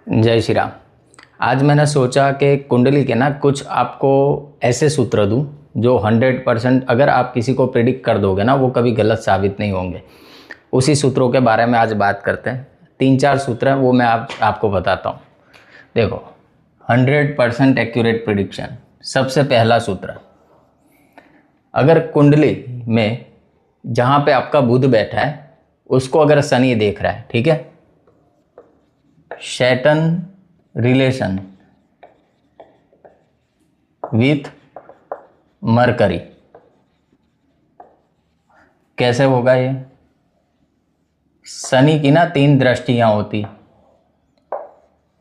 जय श्री राम। आज मैंने सोचा कि कुंडली के ना कुछ आपको ऐसे सूत्र दूं जो 100% अगर आप किसी को प्रिडिक्ट कर दोगे ना वो कभी गलत साबित नहीं होंगे। उसी सूत्रों के बारे में आज बात करते हैं। 3-4 सूत्र हैं वो मैं आपको बताता हूँ। देखो, 100% एक्यूरेट प्रिडिक्शन। सबसे पहला सूत्र, अगर कुंडली में जहाँ पे आपका बुध बैठा है उसको अगर शनि देख रहा है, ठीक है, सैटर्न रिलेशन विथ मरकरी, कैसे होगा ये? शनि की ना 3 दृष्टियां होती।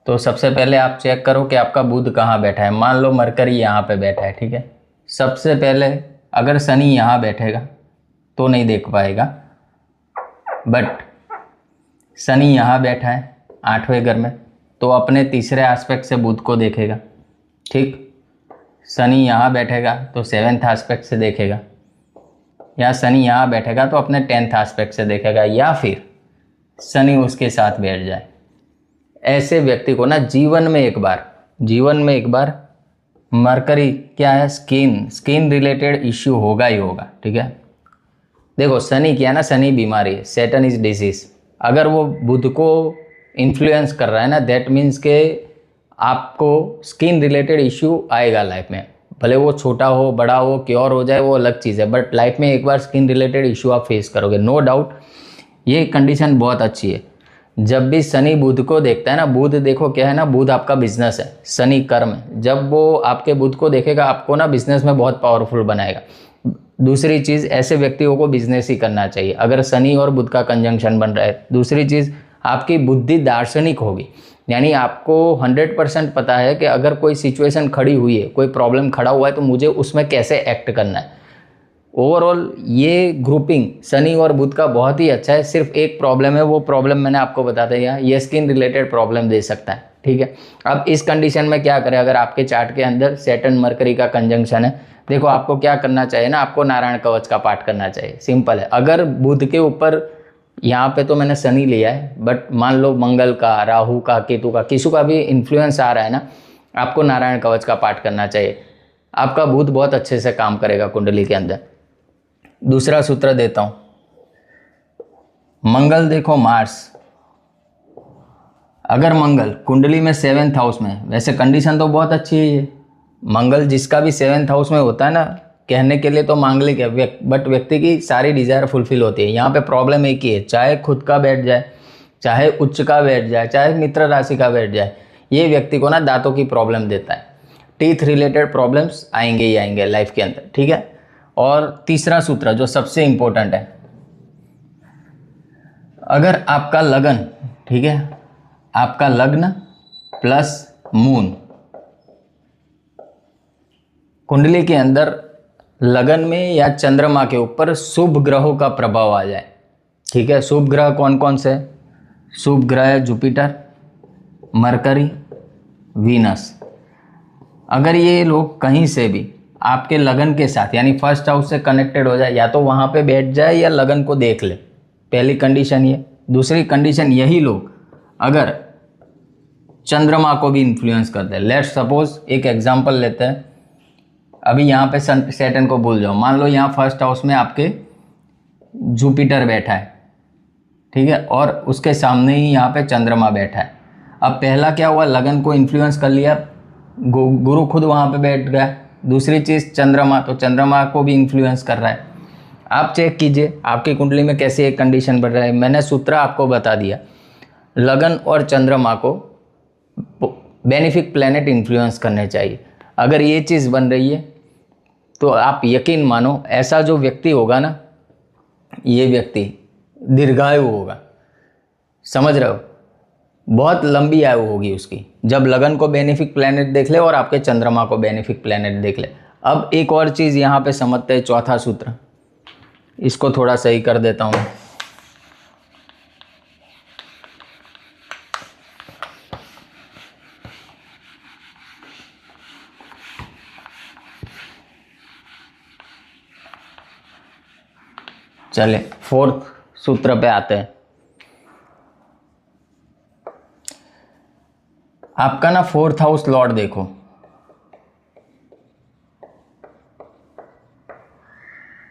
तो सबसे पहले आप चेक करो कि आपका बुध कहाँ बैठा है। मान लो मरकरी यहाँ पे बैठा है, ठीक है। सबसे पहले अगर शनि यहाँ बैठेगा तो नहीं देख पाएगा, बट शनि यहाँ बैठा है 8वें घर में तो अपने तीसरे एस्पेक्ट से बुध को देखेगा, ठीक। शनि यहाँ बैठेगा तो 7th एस्पेक्ट से देखेगा, या शनि यहाँ बैठेगा तो अपने 10th एस्पेक्ट से देखेगा, या फिर शनि उसके साथ बैठ जाए। ऐसे व्यक्ति को ना जीवन में एक बार मरकरी क्या है, स्किन रिलेटेड इश्यू होगा ही होगा, ठीक है। देखो, शनि क्या है ना, शनि बीमारी है, सैटर्न इज डिजीज। अगर वो बुध को इन्फ्लुएंस कर रहा है ना, दैट मीन्स के आपको स्किन रिलेटेड इश्यू आएगा लाइफ में। भले वो छोटा हो बड़ा हो क्योर हो जाए वो अलग चीज़ है, बट लाइफ में एक बार स्किन रिलेटेड इश्यू आप फेस करोगे, नो डाउट। ये कंडीशन बहुत अच्छी है। जब भी शनि बुध को देखता है ना, बुध देखो क्या है ना, बुध आपका बिजनेस है, शनि कर्म है। जब वो आपके बुध को देखेगा आपको ना बिजनेस में बहुत पावरफुल बनाएगा। दूसरी चीज़, ऐसे व्यक्तियों को बिजनेस ही करना चाहिए अगर शनि और बुध का कंजंक्शन बन रहा है। दूसरी चीज़, आपकी बुद्धि दार्शनिक होगी, यानी आपको 100% पता है कि अगर कोई सिचुएशन खड़ी हुई है, कोई प्रॉब्लम खड़ा हुआ है तो मुझे उसमें कैसे एक्ट करना है। ओवरऑल ये ग्रुपिंग शनि और बुध का बहुत ही अच्छा है। सिर्फ एक प्रॉब्लम है, वो प्रॉब्लम मैंने आपको बता दिया, ये स्किन रिलेटेड प्रॉब्लम दे सकता है, ठीक है। अब इस कंडीशन में क्या करें, अगर आपके चार्ट के अंदर सैटर्न मरकरी का कंजंक्शन है, देखो आपको क्या करना चाहिए ना, आपको नारायण कवच का पाठ करना चाहिए। सिंपल है। अगर बुध के ऊपर, यहाँ पे तो मैंने शनि लिया है, बट मान लो मंगल का, राहु का, केतु का, किसी का भी इन्फ्लुएंस आ रहा है ना, आपको नारायण कवच का पाठ करना चाहिए। आपका बुध बहुत अच्छे से काम करेगा कुंडली के अंदर। दूसरा सूत्र देता हूं, मंगल देखो मार्स। अगर मंगल कुंडली में 7th हाउस में, वैसे कंडीशन तो बहुत अच्छी है ये, मंगल जिसका भी 7th हाउस में होता है ना, कहने के लिए तो मांगलिक है, बट व्यक्ति की सारी डिजायर फुलफिल होती है। यहाँ पे प्रॉब्लम एक ही है, चाहे खुद का बैठ जाए, चाहे उच्च का बैठ जाए, चाहे मित्र राशि का बैठ जाए, ये व्यक्ति को ना दांतों की प्रॉब्लम देता है। टीथ रिलेटेड प्रॉब्लम्स आएंगे ही आएंगे लाइफ के अंदर, ठीक है। और तीसरा सूत्र जो सबसे इंपॉर्टेंट है, अगर आपका लगन, ठीक है, आपका लग्न प्लस मून कुंडली के अंदर लगन में या चंद्रमा के ऊपर शुभ ग्रहों का प्रभाव आ जाए, ठीक है। शुभ ग्रह कौन कौन से? शुभ ग्रह है जुपिटर, मरकरी, वीनस। अगर ये लोग कहीं से भी आपके लगन के साथ यानी फर्स्ट हाउस से कनेक्टेड हो जाए, या तो वहाँ पे बैठ जाए या लगन को देख ले, पहली कंडीशन ये। दूसरी कंडीशन, यही लोग अगर चंद्रमा को भी इन्फ्लुएंस करते हैं, लेट्स सपोज एक एग्जांपल लेते हैं, अभी यहाँ पे सैटर्न को भूल जाओ, मान लो यहाँ फर्स्ट हाउस में आपके जुपिटर बैठा है, ठीक है, और उसके सामने ही यहाँ पे चंद्रमा बैठा है। अब पहला क्या हुआ, लगन को इन्फ्लुएंस कर लिया, गुरु खुद वहाँ पे बैठ गया। दूसरी चीज़ चंद्रमा, तो चंद्रमा को भी इन्फ्लुएंस कर रहा है। आप चेक कीजिए आपकी कुंडली में कैसे एक कंडीशन बढ़ रहा है। मैंने सूत्र आपको बता दिया, लगन और चंद्रमा को बेनिफिक प्लैनेट इन्फ्लुएंस करने चाहिए। अगर ये चीज़ बन रही है तो आप यकीन मानो, ऐसा जो व्यक्ति होगा ना, ये व्यक्ति दीर्घायु होगा, समझ रहे हो, बहुत लंबी आयु होगी उसकी, जब लगन को बेनिफिक प्लैनेट देख ले और आपके चंद्रमा को बेनिफिक प्लैनेट देख ले। अब एक और चीज़ यहाँ पे समझते हैं, चौथा सूत्र, इसको थोड़ा सही कर देता हूँ। चले 4th सूत्र पे आते हैं। आपका ना 4th हाउस लॉर्ड देखो,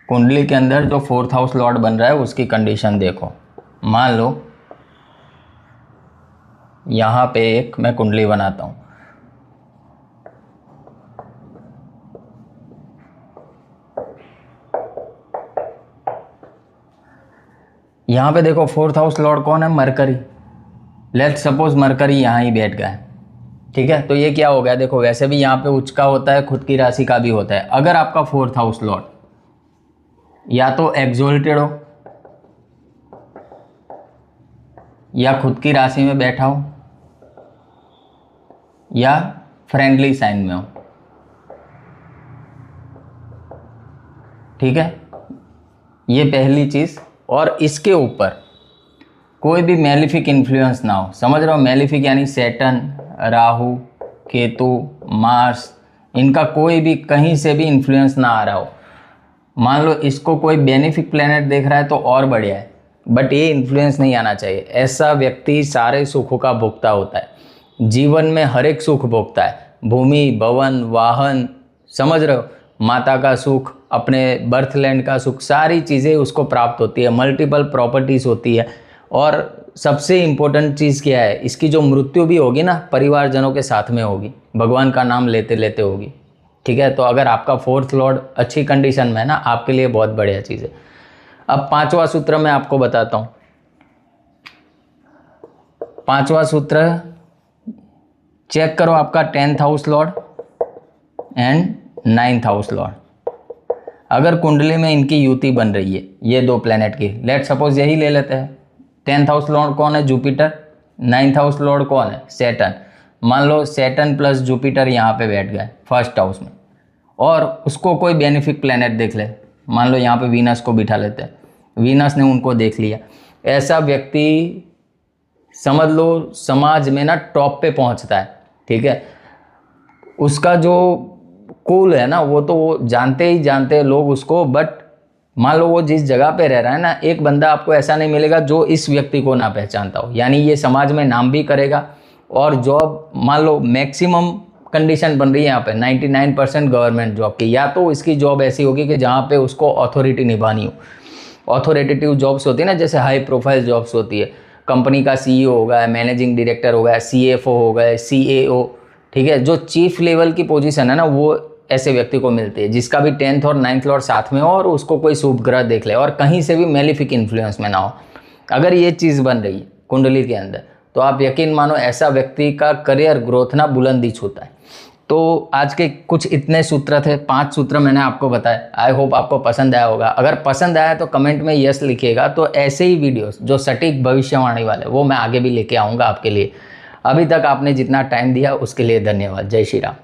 कुंडली के अंदर जो 4th हाउस लॉर्ड बन रहा है उसकी कंडीशन देखो। मान लो यहाँ पे एक मैं कुंडली बनाता हूँ, यहाँ पे देखो 4th हाउस लॉर्ड कौन है, मरकरी। लेट्स सपोज मरकरी यहाँ ही बैठ गया है, ठीक है। तो ये क्या हो गया, देखो वैसे भी यहाँ पे उच्च का होता है, खुद की राशि का भी होता है। अगर आपका 4th हाउस लॉर्ड या तो एग्जॉल्टेड हो या खुद की राशि में बैठा हो या फ्रेंडली साइन में हो, ठीक है, ये पहली चीज। और इसके ऊपर कोई भी मेलिफिक इन्फ्लुएंस ना हो, समझ रहे हो, मेलिफिक यानी सैटर्न, राहु, केतु, मार्स, इनका कोई भी कहीं से भी इन्फ्लुएंस ना आ रहा हो। मान लो इसको कोई बेनिफिक प्लेनेट देख रहा है तो और बढ़िया है, बट ये इन्फ्लुएंस नहीं आना चाहिए। ऐसा व्यक्ति सारे सुखों का भोक्ता होता है, जीवन में हर एक सुख भोगता है, भूमि, भवन, वाहन, समझ रहे हो, माता का सुख, अपने बर्थलैंड का सुख, सारी चीज़ें उसको प्राप्त होती है, मल्टीपल प्रॉपर्टीज़ होती है। और सबसे इम्पोर्टेंट चीज़ क्या है, इसकी जो मृत्यु भी होगी ना परिवारजनों के साथ में होगी, भगवान का नाम लेते लेते होगी, ठीक है। तो अगर आपका 4th लॉर्ड अच्छी कंडीशन में है ना, आपके लिए बहुत बढ़िया चीज़ है। अब 5वां सूत्र मैं आपको बताता हूँ। 5वां सूत्र चेक करो, आपका 10th house Lord and 9th house Lord. अगर कुंडली में इनकी युति बन रही है, ये दो प्लेनेट की, लेट सपोज यही ले लेते हैं। 10th हाउस लॉर्ड कौन है, जुपिटर। 9th हाउस लॉर्ड कौन है, सैटर्न। मान लो सैटर्न प्लस जुपिटर यहाँ पे बैठ गए 1st हाउस में, और उसको कोई बेनिफिक प्लेनेट देख ले, मान लो यहाँ पे वीनस को बिठा लेते हैं, वीनस ने उनको देख लिया। ऐसा व्यक्ति समझ लो समाज में ना टॉप पे पहुँचता है, ठीक है। उसका जो कुल है ना वो तो वो जानते ही जानते हैं लोग उसको, बट मान लो वो जिस जगह पे रह रहा है ना, एक बंदा आपको ऐसा नहीं मिलेगा जो इस व्यक्ति को ना पहचानता हो। यानी ये समाज में नाम भी करेगा, और जॉब मान लो मैक्सिमम कंडीशन बन रही है यहाँ पे 99% गवर्नमेंट जॉब की, या तो इसकी जॉब ऐसी होगी कि जहाँ पे उसको अथॉरिटी निभानी हो। अथॉरिटेटिव जॉब्स होती है ना, जैसे हाई प्रोफाइल जॉब्स होती है, कंपनी का CEO हो गया, मैनेजिंग डायरेक्टर हो गया, CFO हो गए, CAO, ठीक है। जो चीफ लेवल की पोजीशन है ना वो ऐसे व्यक्ति को मिलती है, जिसका भी 10th और 9th लॉर्ड साथ में हो और उसको कोई शुभ ग्रह देख ले और कहीं से भी मेलिफिक इन्फ्लुएंस में ना हो। अगर ये चीज़ बन रही है कुंडली के अंदर, तो आप यकीन मानो ऐसा व्यक्ति का करियर ग्रोथ ना बुलंदी छूता है। तो आज के कुछ इतने सूत्र थे, 5 सूत्र मैंने आपको बताए। आई होप आपको पसंद आया होगा। अगर पसंद आया तो कमेंट में यस लिखिएगा। तो ऐसे ही वीडियोस जो सटीक भविष्यवाणी वाले वो मैं आगे भी लेके आऊँगा आपके लिए। अभी तक आपने जितना टाइम दिया उसके लिए धन्यवाद। जय श्री राम।